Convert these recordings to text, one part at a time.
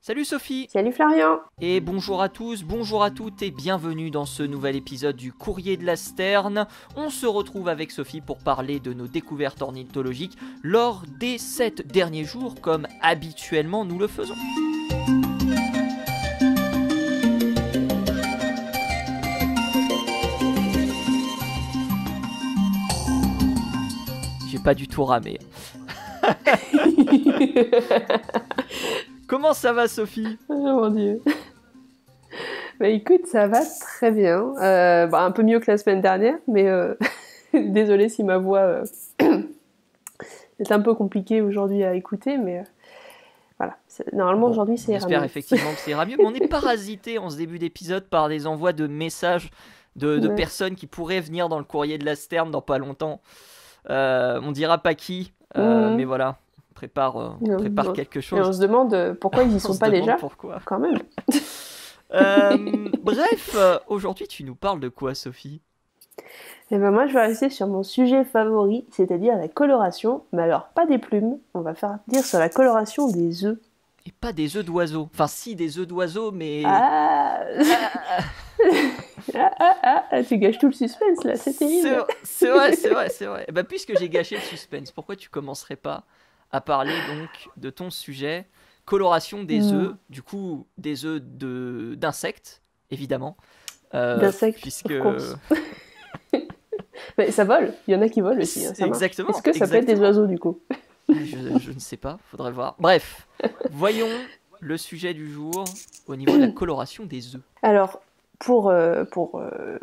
Salut Sophie. Salut Florian. Et bonjour à tous, bonjour à toutes et bienvenue dans ce nouvel épisode du Courrier de la Sterne. On se retrouve avec Sophie pour parler de nos découvertes ornithologiques lors des 7 derniers jours comme habituellement nous le faisons. J'ai pas du tout ramé. Comment ça va Sophie ? Oh mon Dieu. Bah écoute, ça va très bien. Un peu mieux que la semaine dernière, mais désolée si ma voix est un peu compliquée aujourd'hui à écouter, mais voilà. Normalement aujourd'hui c'est J'espère effectivement que ça ira mieux, mais on est parasité en ce début d'épisode par des envois de messages de personnes qui pourraient venir dans le Courrier de la Sterne dans pas longtemps. On dira pas qui, mais voilà. Prépare quelque chose. Et on se demande pourquoi ils y sont pas déjà. Pourquoi. Quand même. Bref, aujourd'hui tu nous parles de quoi Sophie ? Et ben moi je vais rester sur mon sujet favori, c'est-à-dire la coloration, mais alors pas des plumes, on va faire dire sur la coloration des œufs. Et pas des œufs d'oiseaux. Enfin si, des œufs d'oiseaux, mais... Tu gâches tout le suspense là, c'est terrible. C'est vrai. Et bah, puisque j'ai gâché le suspense, pourquoi tu commencerais pas à parler donc de ton sujet, coloration des œufs, du coup des œufs d'insectes, évidemment. D'insectes, puisque... Mais ça vole, il y en a qui volent aussi. Hein, ça exactement. Est-ce que ça peut être des oiseaux du coup ? je ne sais pas, faudrait voir. Bref, voyons le sujet du jour au niveau de la coloration des œufs. Alors, pour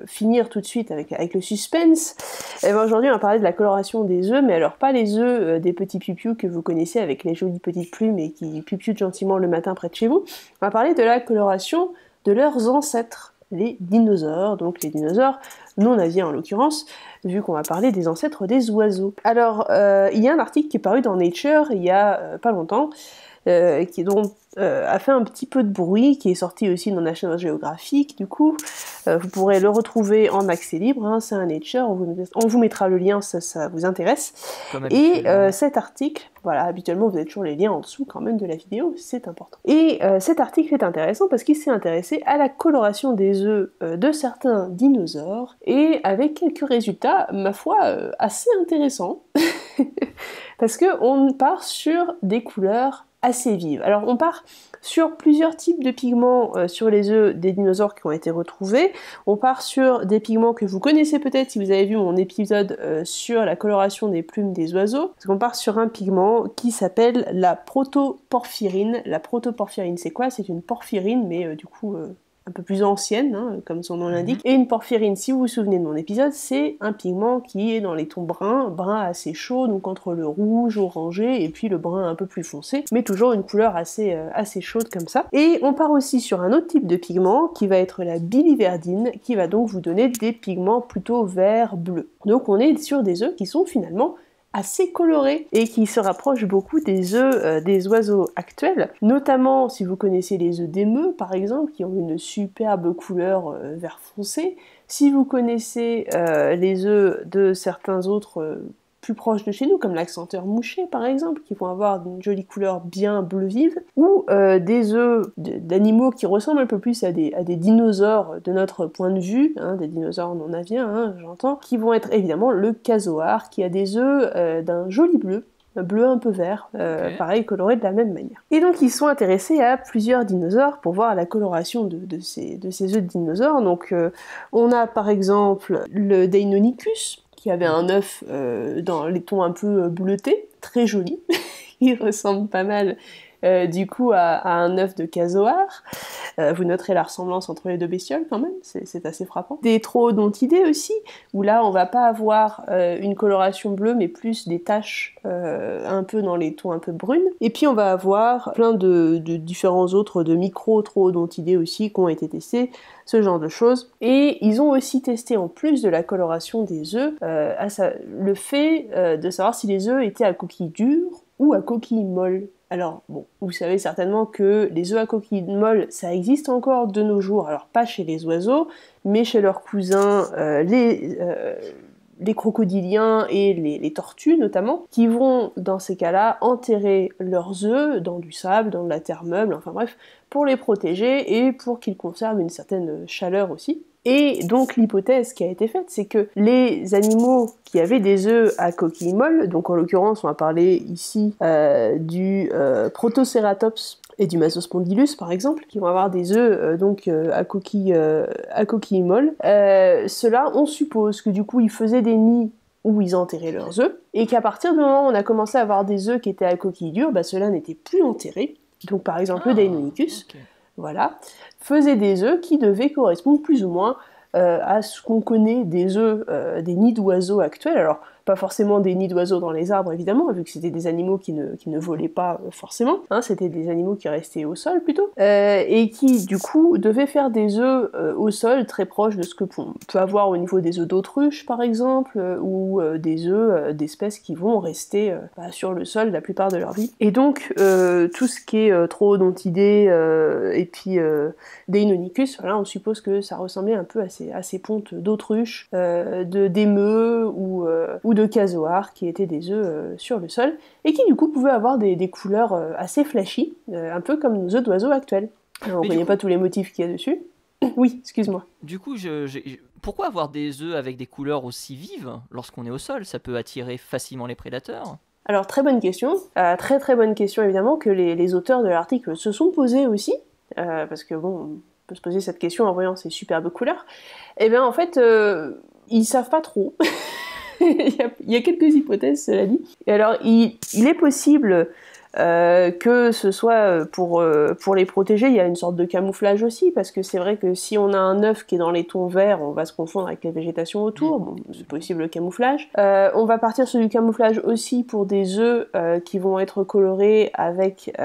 finir tout de suite avec le suspense, aujourd'hui on va parler de la coloration des œufs, mais alors pas les œufs des petits piou-piou que vous connaissez avec les jolies petites plumes et qui piou-piouent gentiment le matin près de chez vous. On va parler de la coloration de leurs ancêtres, les dinosaures, donc les dinosaures non aviens en l'occurrence, vu qu'on va parler des ancêtres des oiseaux. Alors, il y a un article qui est paru dans Nature il y a pas longtemps, qui a fait un petit peu de bruit, qui est sorti aussi dans National Geographic, du coup, vous pourrez le retrouver en accès libre, hein, c'est un Nature, on vous mettra le lien si ça vous intéresse. Et cet article, voilà, habituellement vous avez toujours les liens en dessous quand même de la vidéo, c'est important. Et cet article est intéressant parce qu'il s'est intéressé à la coloration des œufs de certains dinosaures, et avec quelques résultats, ma foi, assez intéressants, parce qu'on part sur des couleurs assez vives. Alors on part sur plusieurs types de pigments sur les œufs des dinosaures qui ont été retrouvés. On part sur des pigments que vous connaissez peut-être si vous avez vu mon épisode sur la coloration des plumes des oiseaux. Parce qu'on part sur un pigment qui s'appelle la protoporphyrine. La protoporphyrine, c'est quoi ? C'est une porphyrine, mais du coup... un peu plus ancienne, hein, comme son nom l'indique. Et une porphyrine, si vous vous souvenez de mon épisode, c'est un pigment qui est dans les tons brun assez chaud, donc entre le rouge, orangé, et puis le brun un peu plus foncé, mais toujours une couleur assez chaude comme ça. Et on part aussi sur un autre type de pigment, qui va être la biliverdine, qui va donc vous donner des pigments plutôt vert-bleu. Donc on est sur des œufs qui sont finalement assez colorés et qui se rapprochent beaucoup des œufs des oiseaux actuels, notamment si vous connaissez les œufs d'émeu par exemple, qui ont une superbe couleur vert foncé. Si vous connaissez les œufs de certains autres plus proches de chez nous, comme l'accenteur mouché par exemple, qui vont avoir une jolie couleur bien bleu vive, ou des œufs d'animaux qui ressemblent un peu plus à des dinosaures de notre point de vue, hein, des dinosaures non aviens, hein, j'entends, qui vont être évidemment le casoar, qui a des œufs d'un joli bleu, un bleu un peu vert, pareil coloré de la même manière. Et donc ils sont intéressés à plusieurs dinosaures pour voir la coloration de ces œufs de dinosaures. Donc on a par exemple le Deinonychus, qui avait un œuf dans les tons un peu bleutés, très joli, il ressemble pas mal du coup à un œuf de casoar. Vous noterez la ressemblance entre les deux bestioles quand même, c'est assez frappant. Des troodontidés aussi, où là on va pas avoir une coloration bleue, mais plus des taches un peu dans les tons un peu brunes. Et puis on va avoir plein de différents autres, de micro-troodontidés aussi, qui ont été testés, ce genre de choses. Et ils ont aussi testé, en plus de la coloration des œufs, le fait de savoir si les œufs étaient à coquille dure ou à coquille molle. Alors, bon, vous savez certainement que les œufs à coquille molle, ça existe encore de nos jours, alors pas chez les oiseaux, mais chez leurs cousins, les crocodiliens et les tortues notamment, qui vont dans ces cas-là enterrer leurs œufs dans du sable, dans de la terre meuble, enfin bref, pour les protéger et pour qu'ils conservent une certaine chaleur aussi. Et donc l'hypothèse qui a été faite, c'est que les animaux qui avaient des œufs à coquille molle, donc en l'occurrence on va parler ici du Protoceratops et du Masospondylus par exemple, qui vont avoir des œufs à coquille molle, ceux-là on suppose que du coup ils faisaient des nids où ils enterraient leurs œufs, et qu'à partir du moment où on a commencé à avoir des œufs qui étaient à coquille dure, ceux-là n'étaient plus enterrés. Donc par exemple le Deinonychus, voilà, faisait des œufs qui devaient correspondre plus ou moins à ce qu'on connaît des œufs, des nids d'oiseaux actuels. Alors, pas forcément des nids d'oiseaux dans les arbres, évidemment, vu que c'était des animaux qui ne volaient pas forcément, hein, c'était des animaux qui restaient au sol, plutôt, et qui, du coup, devaient faire des œufs au sol, très proches de ce que on peut avoir au niveau des œufs d'autruche, par exemple, ou des œufs d'espèces qui vont rester sur le sol la plupart de leur vie. Et donc, tout ce qui est Troodontidés et puis Deinonychus, voilà, on suppose que ça ressemblait un peu à ces pontes d'autruche, d'émeux ou de casoars qui étaient des œufs sur le sol et qui du coup pouvaient avoir des couleurs assez flashy, un peu comme nos œufs d'oiseaux actuels. Alors, on ne connaît pas tous les motifs qu'il y a dessus. Oui, excuse-moi. Du coup, pourquoi avoir des œufs avec des couleurs aussi vives lorsqu'on est au sol? Ça peut attirer facilement les prédateurs. Alors, très bonne question. Très très bonne question, évidemment, que les auteurs de l'article se sont posés aussi. Parce que bon, on peut se poser cette question en voyant ces superbes couleurs. Eh bien, en fait, ils savent pas trop. Il y a quelques hypothèses, cela dit. Et alors, il est possible que ce soit pour les protéger, il y a une sorte de camouflage aussi, parce que c'est vrai que si on a un œuf qui est dans les tons verts, on va se confondre avec la végétation autour, bon, c'est possible le camouflage. On va partir sur du camouflage aussi pour des œufs qui vont être colorés avec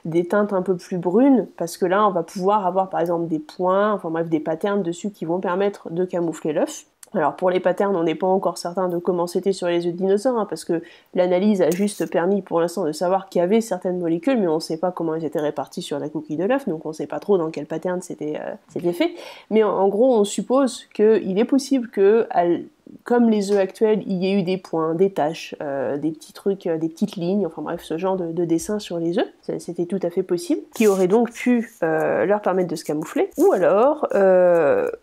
des teintes un peu plus brunes, parce que là on va pouvoir avoir par exemple des points, enfin bref des patterns dessus qui vont permettre de camoufler l'œuf. Alors pour les patterns, on n'est pas encore certain de comment c'était sur les œufs de dinosaures, hein, parce que l'analyse a juste permis pour l'instant de savoir qu'il y avait certaines molécules, mais on ne sait pas comment elles étaient réparties sur la coquille de l'œuf, donc on ne sait pas trop dans quel pattern c'était fait. Mais en gros, on suppose qu'il est possible que, comme les œufs actuels, il y ait eu des points, des taches, des petits trucs, des petites lignes, enfin bref, ce genre de dessin sur les œufs, c'était tout à fait possible, qui aurait donc pu leur permettre de se camoufler. Ou alors,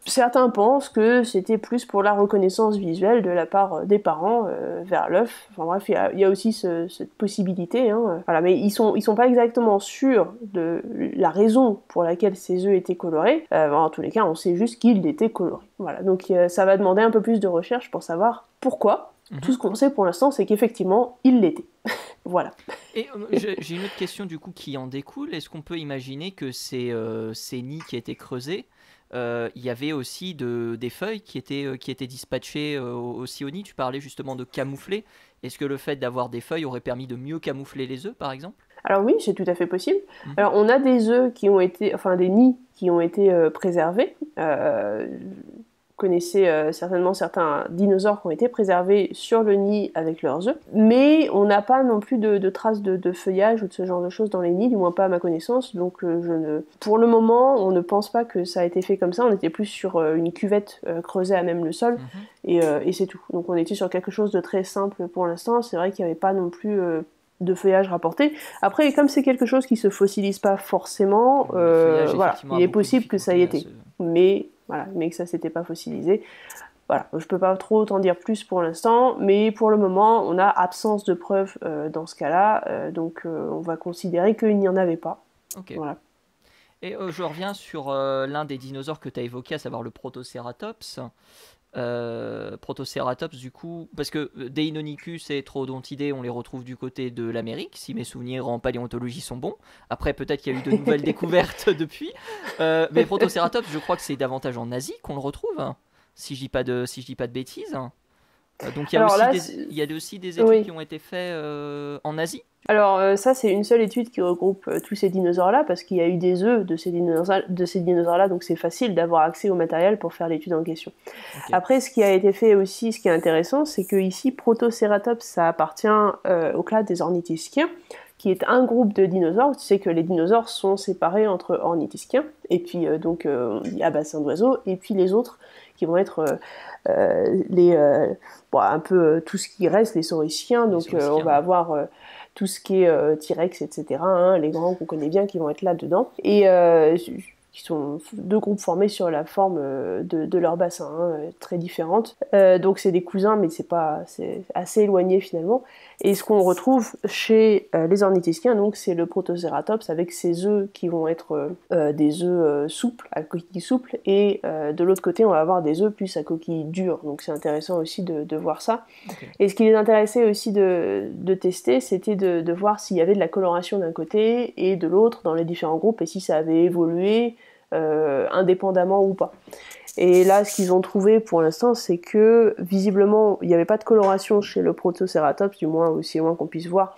certains pensent que c'était plus pour la reconnaissance visuelle de la part des parents vers l'œuf. Enfin bref, il y a aussi cette possibilité. Hein. Voilà, mais ils sont pas exactement sûrs de la raison pour laquelle ces œufs étaient colorés. En tous les cas, on sait juste qu'ils étaient colorés. Voilà, donc ça va demander un peu plus de recherche pour savoir pourquoi. Tout ce qu'on sait pour l'instant, c'est qu'effectivement, ils l'étaient. Voilà. Et j'ai une autre question du coup qui en découle. Est-ce qu'on peut imaginer que ces nids qui étaient creusés, il y avait aussi des feuilles qui étaient dispatchées aussi au nid? Tu parlais justement de camoufler. Est-ce que le fait d'avoir des feuilles aurait permis de mieux camoufler les œufs, par exemple? Alors oui, c'est tout à fait possible. Alors on a des œufs qui ont été, enfin des nids qui ont été préservés. Vous connaissez certainement certains dinosaures qui ont été préservés sur le nid avec leurs œufs, mais on n'a pas non plus de traces de feuillage ou de ce genre de choses dans les nids, du moins pas à ma connaissance, donc pour le moment, on ne pense pas que ça a été fait comme ça, on était plus sur une cuvette creusée à même le sol, et c'est tout. Donc on était sur quelque chose de très simple pour l'instant, c'est vrai qu'il n'y avait pas non plus de feuillage rapporté. Après, comme c'est quelque chose qui se fossilise pas forcément, voilà, il est possible que ça y été, mais que ça s'était pas fossilisé. Voilà, je peux pas trop t'en dire plus pour l'instant, mais pour le moment, on a absence de preuves dans ce cas-là, donc on va considérer qu'il n'y en avait pas. Ok. Voilà. Et je reviens sur l'un des dinosaures que tu as évoqué, à savoir le Protoceratops. Protoceratops du coup, parce que Deinonychus et Troodontidés on les retrouve du côté de l'Amérique, si mes souvenirs en paléontologie sont bons. Après peut-être qu'il y a eu de nouvelles découvertes depuis, mais Protoceratops je crois que c'est davantage en Asie qu'on le retrouve, hein, si je dis pas de bêtises. Donc il y a aussi des études qui ont été faites en Asie. Alors ça c'est une seule étude qui regroupe tous ces dinosaures-là, parce qu'il y a eu des œufs de ces dinosaures-là, donc c'est facile d'avoir accès au matériel pour faire l'étude en question. Okay. Après, ce qui a été fait aussi, ce qui est intéressant, c'est que ici Protoceratops, ça appartient au clade des ornithischiens, qui est un groupe de dinosaures. Tu sais que les dinosaures sont séparés entre ornithischiens, et puis donc on dit bassin d'oiseaux, et puis les autres qui vont être un peu tout ce qui reste, les saurischiens. Donc on va avoir tout ce qui est T-Rex, etc., hein, les grands qu'on connaît bien qui vont être là-dedans. Et qui sont deux groupes formés sur la forme de leur bassin, hein, très différentes. Donc c'est des cousins, mais c'est assez éloigné finalement. Et ce qu'on retrouve chez les ornithischiens, donc, c'est le Protoceratops avec ses œufs qui vont être des œufs souples, à coquille souple, et de l'autre côté on va avoir des œufs plus à coquille dure. Donc c'est intéressant aussi de voir ça. Okay. Et ce qui les intéressait aussi de tester, c'était de voir s'il y avait de la coloration d'un côté et de l'autre dans les différents groupes, et si ça avait évolué indépendamment ou pas. Et là, ce qu'ils ont trouvé pour l'instant, c'est que visiblement, il n'y avait pas de coloration chez le Protoceratops, du moins aussi loin qu'on puisse voir.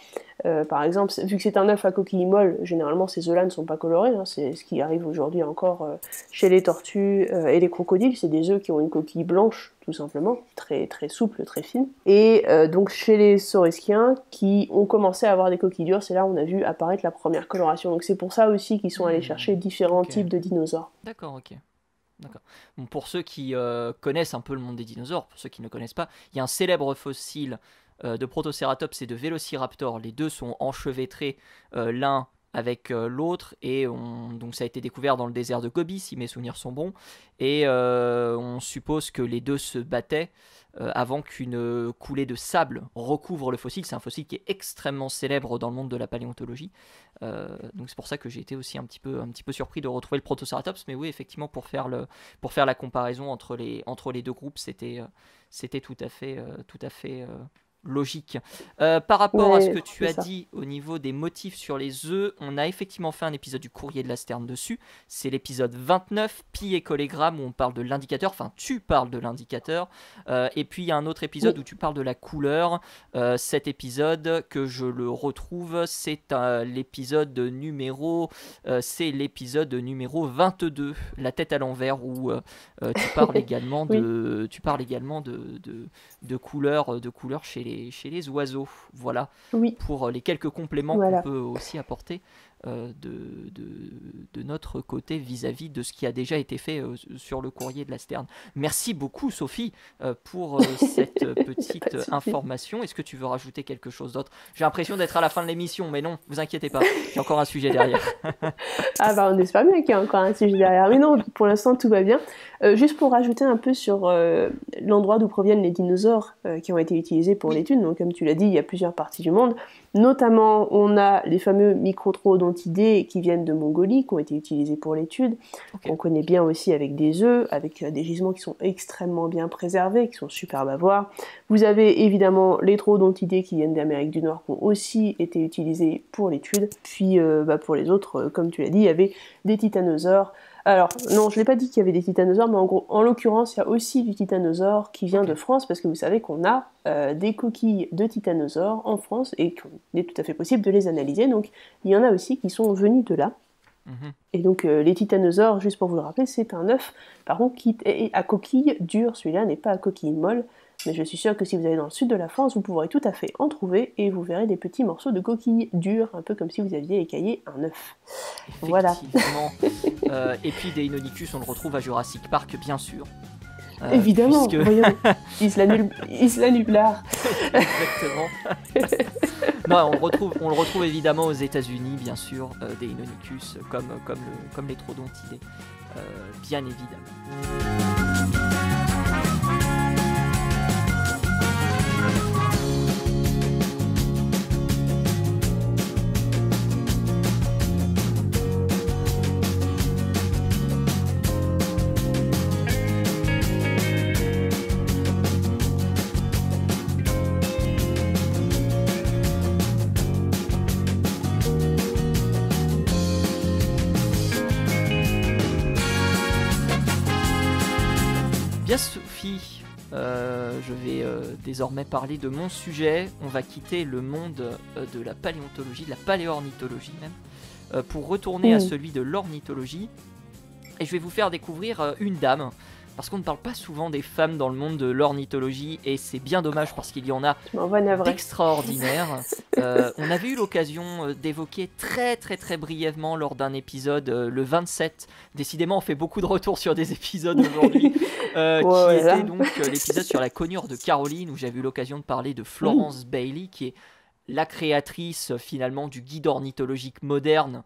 Par exemple, vu que c'est un œuf à coquille molle, généralement ces œufs-là ne sont pas colorés, hein, c'est ce qui arrive aujourd'hui encore chez les tortues et les crocodiles, c'est des œufs qui ont une coquille blanche, tout simplement, très, très souple, très fine. Et donc chez les saurischiens, qui ont commencé à avoir des coquilles dures, c'est là où on a vu apparaître la première coloration. Donc c'est pour ça aussi qu'ils sont allés chercher différents types de dinosaures. D'accord, ok. D'accord. Bon, pour ceux qui connaissent un peu le monde des dinosaures, pour ceux qui ne connaissent pas, il y a un célèbre fossile de Protoceratops et de Vélociraptor. Les deux sont enchevêtrés l'un avec l'autre, et donc ça a été découvert dans le désert de Gobi, si mes souvenirs sont bons, et on suppose que les deux se battaient avant qu'une coulée de sable recouvre le fossile. C'est un fossile qui est extrêmement célèbre dans le monde de la paléontologie, donc c'est pour ça que j'ai été aussi un petit peu surpris de retrouver le Protoceratops. Mais oui, effectivement, pour faire la comparaison entre les deux groupes, c'était tout à fait logique. Par rapport à ce que tu as dit au niveau des motifs sur les œufs, on a effectivement fait un épisode du Courrier de la Sterne dessus. C'est l'épisode 29, Pi et Collégramme, où on parle de l'indicateur. Enfin, tu parles de l'indicateur. Et puis il y a un autre épisode où tu parles de la couleur. Cet épisode, que je le retrouve, c'est l'épisode numéro 22, La tête à l'envers, où tu parles également de couleurs chez les oiseaux. Voilà, pour les quelques compléments qu'on peut aussi apporter de notre côté vis-à-vis de ce qui a déjà été fait sur le Courrier de la Sterne. Merci beaucoup, Sophie, pour cette petite information. Est-ce que tu veux rajouter quelque chose d'autre? J'ai l'impression d'être à la fin de l'émission, mais non, vous inquiétez pas, il y a encore un sujet derrière. On espère bien qu'il y a encore un sujet derrière, mais non, pour l'instant tout va bien. Juste pour rajouter un peu sur l'endroit d'où proviennent les dinosaures qui ont été utilisés pour l'étude. Donc comme tu l'as dit, il y a plusieurs parties du monde. Notamment, on a les fameux microtroodontidés qui viennent de Mongolie, qui ont été utilisés pour l'étude. Okay. On connaît bien aussi avec des œufs, avec des gisements qui sont extrêmement bien préservés, qui sont superbes à voir. Vous avez évidemment les troodontidés qui viennent d'Amérique du Nord, qui ont aussi été utilisés pour l'étude. Puis pour les autres, comme tu l'as dit, il y avait des titanosaures. Alors, non, je ne l'ai pas dit qu'il y avait des titanosaures, mais en l'occurrence, il y a aussi du titanosaure qui vient de France, parce que vous savez qu'on a des coquilles de titanosaures en France, et qu'il est tout à fait possible de les analyser. Donc, il y en a aussi qui sont venus de là. Et donc, les titanosaures, juste pour vous le rappeler, c'est un œuf, par contre, qui est à coquille dure. Celui-là n'est pas à coquille molle. Mais je suis sûre que si vous allez dans le sud de la France, vous pourrez tout à fait en trouver, et vous verrez des petits morceaux de coquille dure, un peu comme si vous aviez écaillé un œuf. Voilà. Et puis des Deinonychus, on le retrouve à Jurassic Park, bien sûr. Évidemment, voyons, Isla Nublar. Exactement. Non, on le retrouve évidemment aux États-Unis, bien sûr, des Deinonychus, comme les troodontidés, bien évidemment. Sophie, je vais désormais parler de mon sujet. On va quitter le monde de la paléontologie, de la paléornithologie même, pour retourner à celui de l'ornithologie. Et je vais vous faire découvrir une dame parce qu'on ne parle pas souvent des femmes dans le monde de l'ornithologie, et c'est bien dommage parce qu'il y en a d'extraordinaires. On avait eu l'occasion d'évoquer très très très brièvement lors d'un épisode, le 27. Décidément, on fait beaucoup de retours sur des épisodes aujourd'hui, qui était donc l'épisode sur la conure de Caroline, où j'avais eu l'occasion de parler de Florence Bailey, qui est la créatrice finalement du guide ornithologique moderne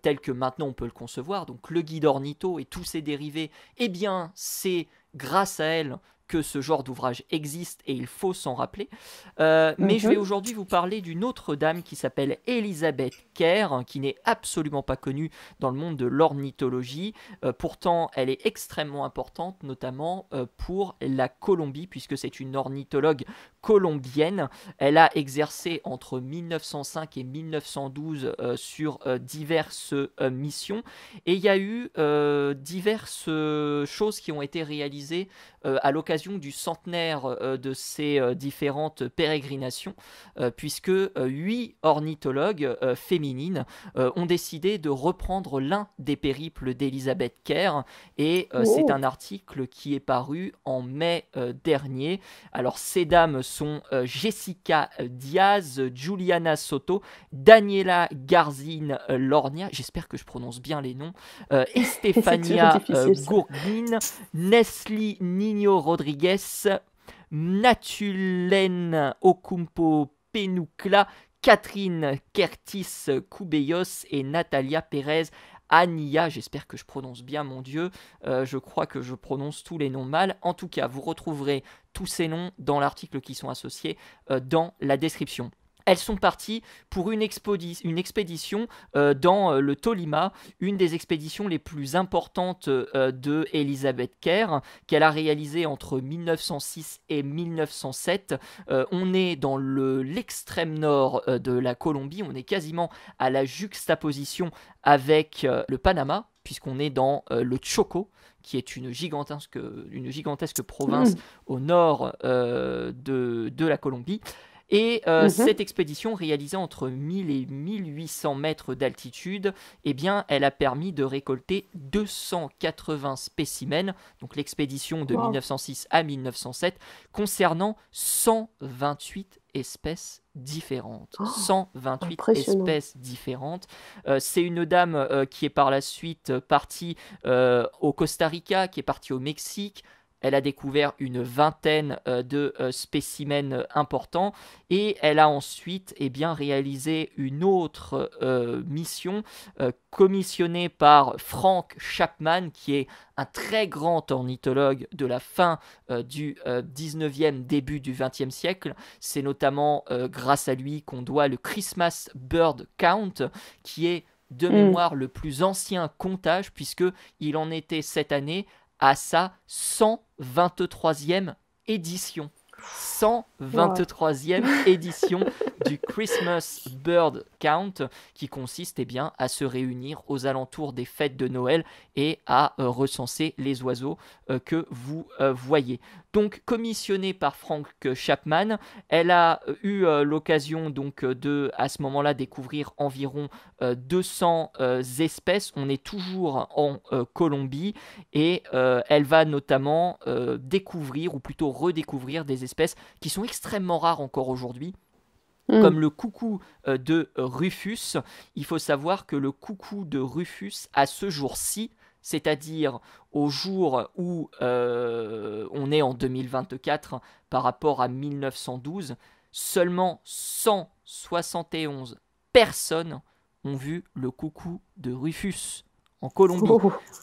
tel que maintenant on peut le concevoir. Donc le guide ornitho et tous ses dérivés, eh bien c'est grâce à elle que ce genre d'ouvrage existe et il faut s'en rappeler. Mais je vais aujourd'hui vous parler d'une autre dame qui s'appelle Elizabeth Kerr, qui n'est absolument pas connue dans le monde de l'ornithologie. Pourtant, elle est extrêmement importante, notamment pour la Colombie, puisque c'est une ornithologue colombienne. Elle a exercé entre 1905 et 1912 sur diverses missions. Et il y a eu diverses choses qui ont été réalisées à l'occasion du centenaire de ces différentes pérégrinations, puisque 8 ornithologues féminines ont décidé de reprendre l'un des périples d'Elizabeth Kerr, et c'est un article qui est paru en mai dernier. Alors ces dames sont Jessica Diaz, Juliana Soto, Daniela Garzin Lornia, j'espère que je prononce bien les noms, Estefania Gourguin, Nesli Nino Rodriguez, Natulène Okumpo Penucla, Catherine Kertis Koubeyos et Natalia Pérez Ania, j'espère que je prononce bien, mon Dieu, je crois que je prononce tous les noms mal. En tout cas, vous retrouverez tous ces noms dans l'article qui sont associés dans la description. Elles sont parties pour une expédition dans le Tolima, une des expéditions les plus importantes de Elizabeth Kerr, qu'elle a réalisée entre 1906 et 1907. On est dans l'extrême nord de la Colombie, on est quasiment à la juxtaposition avec le Panama, puisqu'on est dans le Chocó, qui est une gigantesque province au nord de la Colombie. Et cette expédition, réalisée entre 1000 et 1800 mètres d'altitude, eh bien, elle a permis de récolter 280 spécimens, donc l'expédition de 1906 à 1907, concernant 128 espèces différentes. 128 espèces différentes. C'est une dame qui est par la suite partie au Costa Rica, qui est partie au Mexique. Elle a découvert une vingtaine de spécimens importants, et elle a ensuite réalisé une autre mission commissionnée par Frank Chapman, qui est un très grand ornithologue de la fin du 19e, début du 20e siècle. C'est notamment grâce à lui qu'on doit le Christmas Bird Count, qui est de mémoire le plus ancien comptage, puisqu'il en était cette année à sa 123e édition. 123e édition du Christmas Bird Count, qui consiste à se réunir aux alentours des fêtes de Noël et à recenser les oiseaux que vous voyez. Donc commissionnée par Frank Chapman, elle a eu l'occasion de, à ce moment-là, découvrir environ 200 espèces. On est toujours en Colombie, et elle va notamment découvrir, ou plutôt redécouvrir, des espèces qui sont extrêmement rares encore aujourd'hui, comme le coucou de Rufus. Il faut savoir que le coucou de Rufus, à ce jour-ci, c'est-à-dire au jour où on est en 2024 par rapport à 1912, seulement 171 personnes ont vu le coucou de Rufus en Colombie,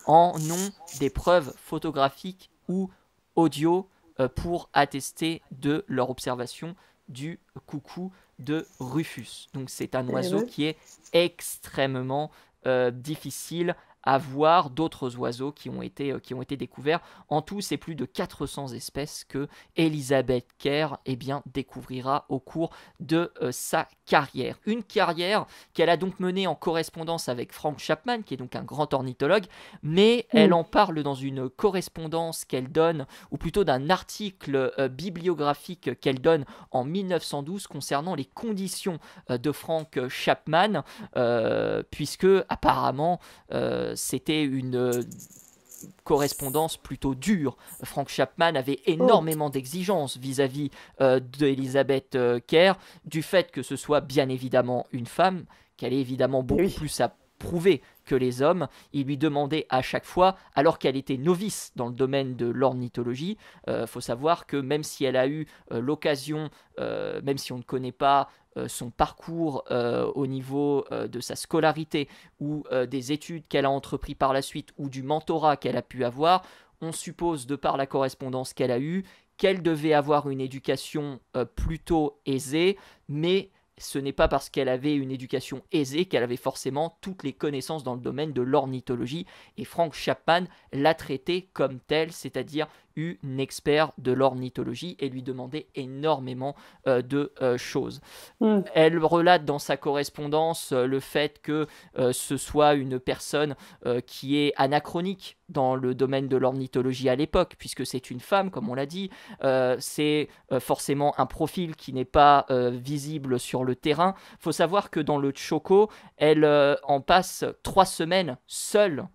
en ont des preuves photographiques ou audio pour attester de leur observation du coucou de Rufus. Donc c'est un oiseau qui est extrêmement difficile à voir. D'autres oiseaux qui ont été découverts. En tout, c'est plus de 400 espèces que Elizabeth Kerr découvrira au cours de sa carrière. Une carrière qu'elle a donc menée en correspondance avec Frank Chapman, qui est donc un grand ornithologue, mais elle en parle dans une correspondance qu'elle donne, ou plutôt d'un article bibliographique qu'elle donne en 1912 concernant les conditions de Frank Chapman, puisque apparemment c'était une correspondance plutôt dure. Frank Chapman avait énormément d'exigences vis-à-vis d'Elizabeth Kerr, du fait que ce soit bien évidemment une femme, qu'elle est évidemment beaucoup plus à prouver que les hommes. Il lui demandait à chaque fois, alors qu'elle était novice dans le domaine de l'ornithologie, faut savoir que même si elle a eu l'occasion, même si on ne connaît pas son parcours au niveau de sa scolarité ou des études qu'elle a entrepris par la suite ou du mentorat qu'elle a pu avoir, on suppose de par la correspondance qu'elle a eue qu'elle devait avoir une éducation plutôt aisée, mais ce n'est pas parce qu'elle avait une éducation aisée qu'elle avait forcément toutes les connaissances dans le domaine de l'ornithologie, et Frank Chapman l'a traitée comme telle, c'est-à-dire une expert de l'ornithologie, et lui demandait énormément de choses. Elle relate dans sa correspondance le fait que ce soit une personne qui est anachronique dans le domaine de l'ornithologie à l'époque, puisque c'est une femme, comme on l'a dit. C'est forcément un profil qui n'est pas visible sur le terrain. Il faut savoir que dans le Choco, elle en passe 3 semaines seule,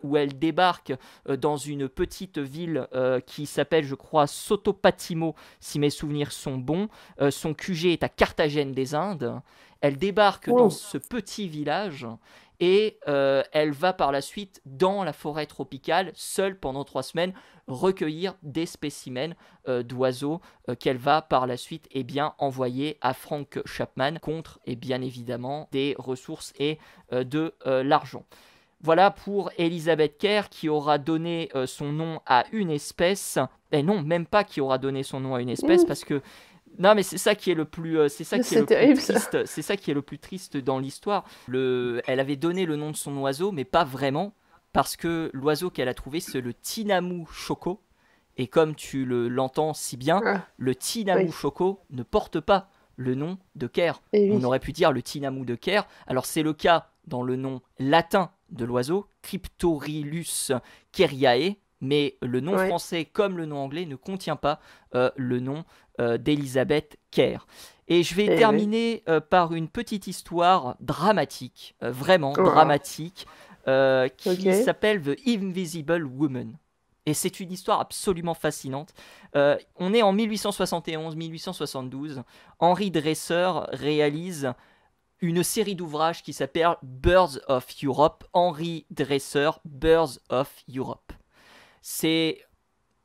où elle débarque dans une petite ville qui s'appelle, je crois, Sotopatimo, si mes souvenirs sont bons. Son QG est à Carthagène des Indes. Elle débarque dans ce petit village et elle va par la suite dans la forêt tropicale, seule pendant 3 semaines, recueillir des spécimens d'oiseaux qu'elle va par la suite envoyer à Frank Chapman contre, et bien évidemment, des ressources et de l'argent. Voilà pour Elizabeth Kerr, qui aura donné son nom à une espèce. Et non, même pas qui aura donné son nom à une espèce, parce que non, mais c'est ça qui est le plus, triste. C'est ça qui est le plus triste dans l'histoire. Elle avait donné le nom de son oiseau, mais pas vraiment, parce que l'oiseau qu'elle a trouvé, c'est le Tinamu Choco. Et comme tu l'entends si bien, le Tinamu Choco ne porte pas le nom de Kerr. On aurait pu dire le Tinamu de Kerr. Alors c'est le cas dans le nom latin de l'oiseau, Cryptorillus kerriae, mais le nom français comme le nom anglais ne contient pas le nom d'Elizabeth Kerr. Et je vais terminer par une petite histoire dramatique, vraiment dramatique, qui s'appelle The Invisible Woman. Et c'est une histoire absolument fascinante. On est en 1871-1872. Henri Dresser réalise une série d'ouvrages qui s'appelle Birds of Europe. Henri Dresser, Birds of Europe. C'est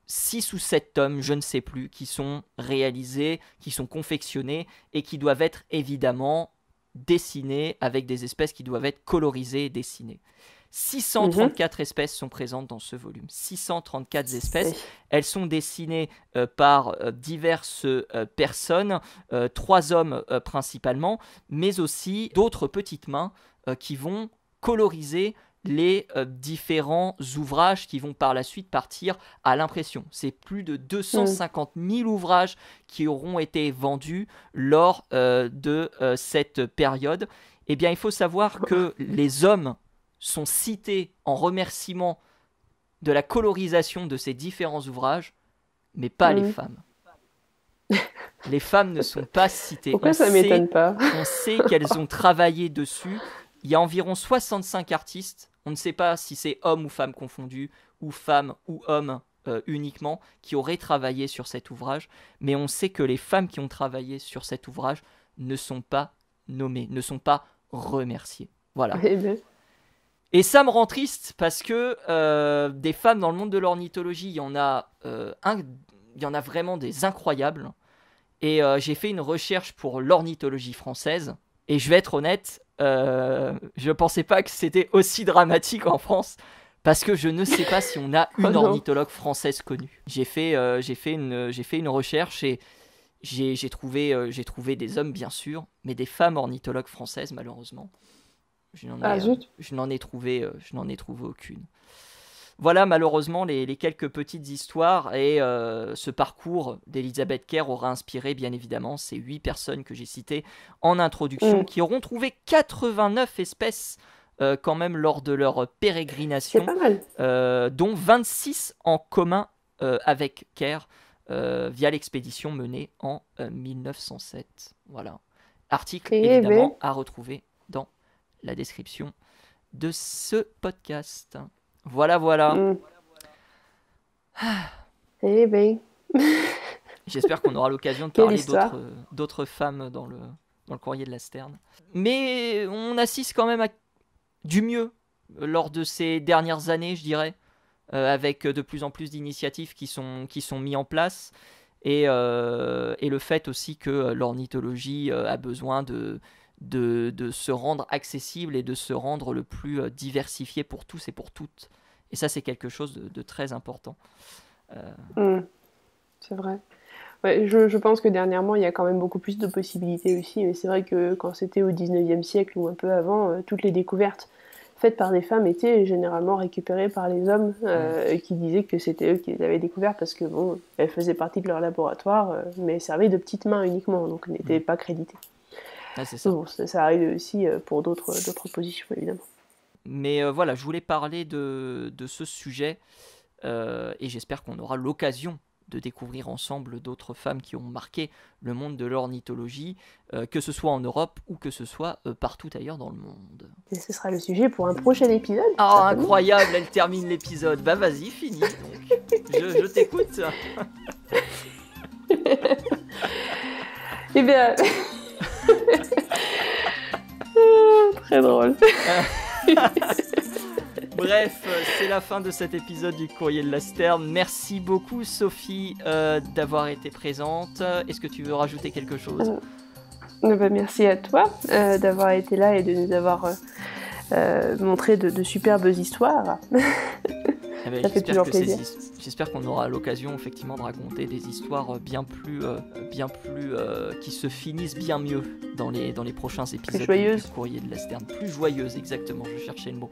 6 ou 7 tomes, je ne sais plus, qui sont réalisés, qui sont confectionnés et qui doivent être évidemment dessinés avec des espèces qui doivent être colorisées et dessinées. 634 espèces sont présentes dans ce volume. 634 espèces. Elles sont dessinées par diverses personnes, 3 hommes principalement, mais aussi d'autres petites mains qui vont coloriser les différents ouvrages qui vont par la suite partir à l'impression. C'est plus de 250 000 ouvrages qui auront été vendus lors de cette période. Eh bien, il faut savoir que les hommes sont cités en remerciement de la colorisation de ces différents ouvrages, mais pas les femmes. Les femmes ne sont pas citées. Pourquoi ça m'étonne pas ? On sait qu'elles ont travaillé dessus. Il y a environ 65 artistes. On ne sait pas si c'est hommes ou femmes confondus, ou femmes ou hommes uniquement, qui auraient travaillé sur cet ouvrage. Mais on sait que les femmes qui ont travaillé sur cet ouvrage ne sont pas nommées, ne sont pas remerciées. Voilà. Et ça me rend triste parce que des femmes dans le monde de l'ornithologie, il y en a vraiment des incroyables. Et j'ai fait une recherche pour l'ornithologie française. Et je vais être honnête, je pensais pas que c'était aussi dramatique en France, parce que je ne sais pas si on a une ornithologue française connue. J'ai fait une recherche et j'ai trouvé des hommes bien sûr, mais des femmes ornithologues françaises malheureusement. Je n'en ai trouvé aucune. Voilà malheureusement les quelques petites histoires et ce parcours d'Elizabeth Kerr aura inspiré bien évidemment ces 8 personnes que j'ai citées en introduction qui auront trouvé 89 espèces quand même lors de leur pérégrination, dont 26 en commun avec Kerr via l'expédition menée en 1907. Voilà. Article évidemment à retrouver dans la description de ce podcast. Voilà, voilà. Eh ben. J'espère qu'on aura l'occasion de parler d'autres femmes dans le courrier de la Stern. Mais on assiste quand même à du mieux lors de ces dernières années, je dirais, avec de plus en plus d'initiatives qui sont mises en place. Et le fait aussi que l'ornithologie a besoin de se rendre accessible et de se rendre le plus diversifié pour tous et pour toutes. Et ça, c'est quelque chose de très important. C'est vrai. Ouais, je pense que dernièrement, il y a quand même beaucoup plus de possibilités aussi. Mais c'est vrai que quand c'était au 19e siècle ou un peu avant, toutes les découvertes faites par des femmes étaient généralement récupérées par les hommes qui disaient que c'était eux qui les avaient découvertes parce que bon, elles faisaient partie de leur laboratoire, mais servaient de petites mains uniquement, donc n'étaient pas créditées. Ah, c'est ça. Bon, ça arrive aussi pour d'autres positions, évidemment. Mais voilà, je voulais parler de ce sujet et j'espère qu'on aura l'occasion de découvrir ensemble d'autres femmes qui ont marqué le monde de l'ornithologie, que ce soit en Europe ou que ce soit partout ailleurs dans le monde. Et ce sera le sujet pour un prochain épisode. Oh, incroyable, elle termine l'épisode. Bah vas-y, finis donc. Je t'écoute. Eh bien... Très drôle. Bref, c'est la fin de cet épisode du Courrier de la Stern. Merci beaucoup Sophie d'avoir été présente. Est-ce que tu veux rajouter quelque chose ? Merci à toi d'avoir été là et de nous avoir montré de superbes histoires. Ça fait toujours plaisir. J'espère qu'on aura l'occasion effectivement de raconter des histoires bien plus qui se finissent bien mieux dans les prochains épisodes du Courrier de la Stern. Plus joyeuses, exactement, je cherchais le mot.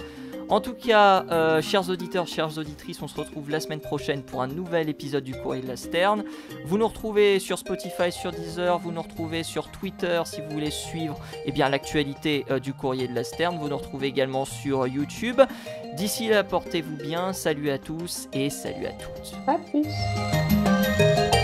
En tout cas, chers auditeurs, chères auditrices, on se retrouve la semaine prochaine pour un nouvel épisode du Courrier de la Stern. Vous nous retrouvez sur Spotify, sur Deezer, vous nous retrouvez sur Twitter si vous voulez suivre l'actualité du Courrier de la Stern. Vous nous retrouvez également sur YouTube. D'ici là, portez-vous bien, salut à tous et salut à toutes. À plus.